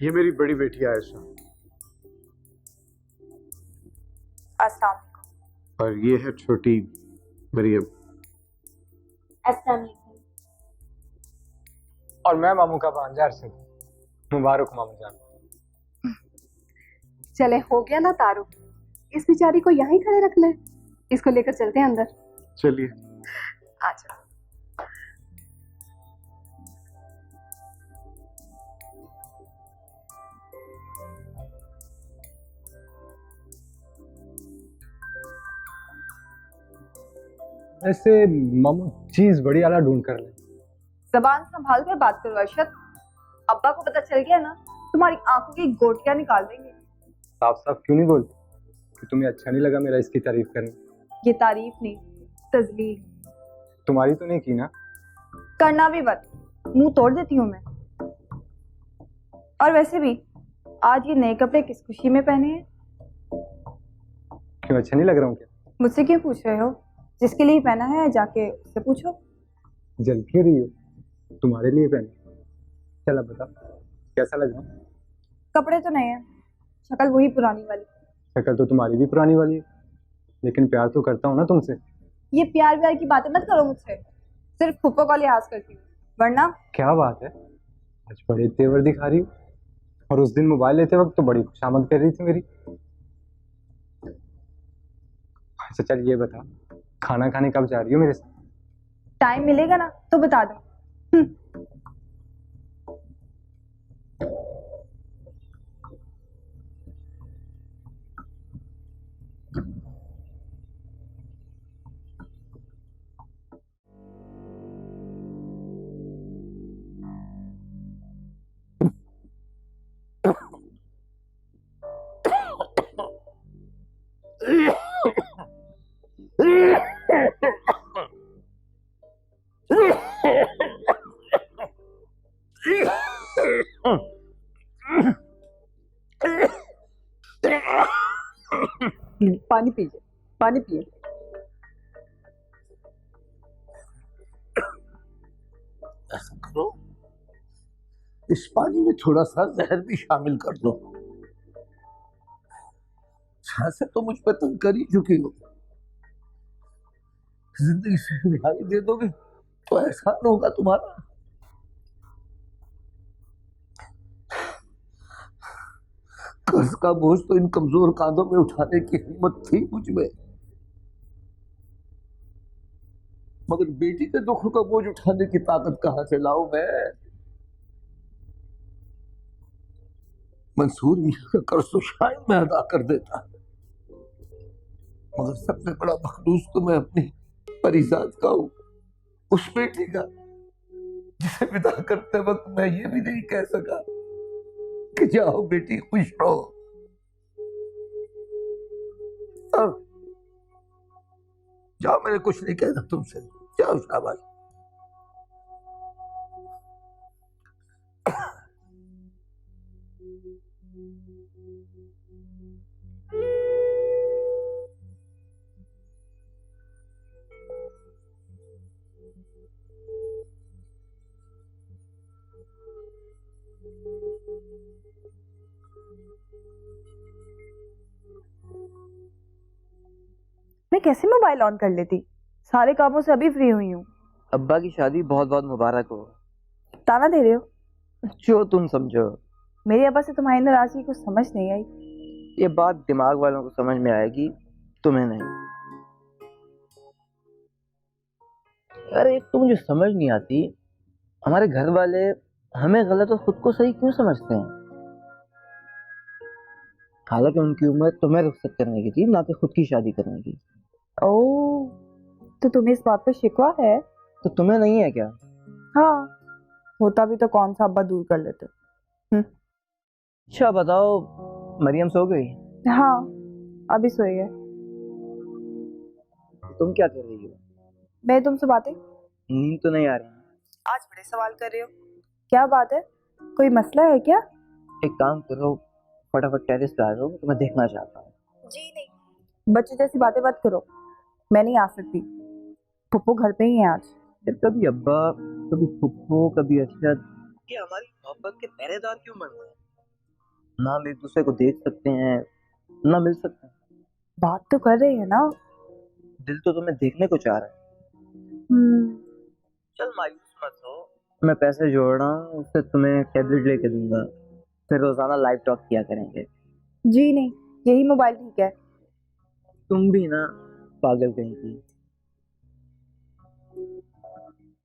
ये मेरी बड़ी बेटी आयशा। अस्सलाम वालेकुम। और ये है छोटी मरियम। अस्सलाम वालेकुम। और मैं मामू का भांजा अरशद। मुबारक हो मामू जान। चले हो गया ना तारुफ, इस बेचारी को यहीं खड़े रख ले, इसको लेकर चलते हैं अंदर। चलिए। आजा। ऐसे मामू चीज बड़ी आला ढूंढ कर ले। जबान संभाल कर बात करो अरशद। अब्बा को पता चल गया ना, तुम्हारी आंखों की गोटियां निकाल देंगे। साफ साफ क्यों नहीं बोलते कि तुम्हें अच्छा नहीं लगा मेरा इसकी तारीफ करने? ये तारीफ नहीं, तजलील। तुम्हारी तो नहीं की ना? करना भी मत, मुंह तोड़ देती हूँ मैं। और वैसे भी आज ये नए कपड़े किस खुशी में पहने हैं? क्यों अच्छा नहीं लग रहा हूँ क्या? मुझसे क्यों पूछ रहे हो? जिसके लिए पहना है जाके उससे पूछो। जल क्यों रही हो? तुम्हारे लिए पहने। चल अब बता कैसा लग रहा हूँ? कपड़े तो नए हैं, शक्ल वही पुरानी वाली। शक्ल तो तुम्हारी भी पुरानी वाली है, लेकिन प्यार तो करता हूँ ना तुमसे। ये प्यार व्यार की बातें मत करो मुझसे, सिर्फ फुप्पो का लिहाज करती हूँ, वरना। क्या बात है, आज बड़े तेवर दिखा रही हो। और उस दिन मोबाइल लेते वक्त तो बड़ी खुशामद कर रही थी मेरी। अच्छा चल ये बता, खाना खाने कब जा रही हो मेरे साथ? टाइम मिलेगा ना तो बता दो। पानी पीजिए, पानी पिए। ऐसा करो, इस पानी में थोड़ा सा जहर भी शामिल कर दो। से तो मुझ पर तंग कर ही चुकी हो, जिंदगी से रिहाई दे दोगे तो एहसान होगा तुम्हारा। कर्ज का बोझ तो इन कमजोर कांधों में उठाने की हिम्मत थी मुझ में, मगर बेटी के दुखों का बोझ उठाने की ताकत कहां से लाऊं मैं? मंसूर मियां का कर्ज तो शायद मैं अदा कर देता, मगर सबसे बड़ा मखलूस तो मैं अपनी परिजात का हूं, उस बेटी का जिसे विदा करते वक्त मैं ये भी नहीं कह सका कि जाओ बेटी खुश रहो। अब जाओ, मैंने कुछ नहीं कहना तुमसे, जाओ शाबाश। मैं कैसे मोबाइल ऑन कर लेती, सारे कामों से अभी फ्री हुई हूँ। अब्बा की शादी बहुत बहुत मुबारक हो। ताना दे रहे हो? जो तुम समझो। मेरे अब्बा से तुम्हारी नाराजगी कुछ समझ नहीं आई। ये बात दिमाग वालों को समझ में आएगी, तुम्हें नहीं। यार एक तो मुझे समझ नहीं आती, हमारे घर वाले हमें गलत और खुद को सही क्यों समझते हैं? हालांकि उनकी उम्र तुम्हें रुखसत करने की थी, ना कि खुद की शादी करने की। ओह, तो तुम्हें इस बात पर शिकवा है? तो तुम्हें नहीं है क्या? हाँ, होता भी तो कौन सा अब्बा दूर कर लेते। अच्छा बताओ, मरियम सो गई? हाँ, अभी सोई है। तुम क्या कर रही हो? मैं तुमसे बातें। नींद तो नहीं आ रही? आज बड़े सवाल कर रहे हो, क्या बात है? कोई मसला है क्या? एक काम करो, फटाफट टेरेस पे आ जाओ, तुम्हें देखना चाहता हूँ। जी नहीं, बच्चे जैसी बातें मत करो, मैं नहीं आ सकती। पप्पू घर पे ही है आज। कभी अब्बा, कभी फुप्पो, कभी अरशद। ये हमारी मोहब्बत के पहरेदार क्यों बन रहे हैं? ना हम एक दूसरे को देख सकते हैं, ना मिल सकते हैं। बात तो कर रहे हैं ना। दिल तो तुम्हें देखने को चाह रहा है। चल मायूस मत हो, मैं पैसे जोड़ रहा हूँ, उससे तुम्हें टैबलेट लेके दूंगा, फिर रोजाना लाइव टॉक किया करेंगे। जी नहीं, यही मोबाइल ठीक है। तुम भी ना पागल कहीं की।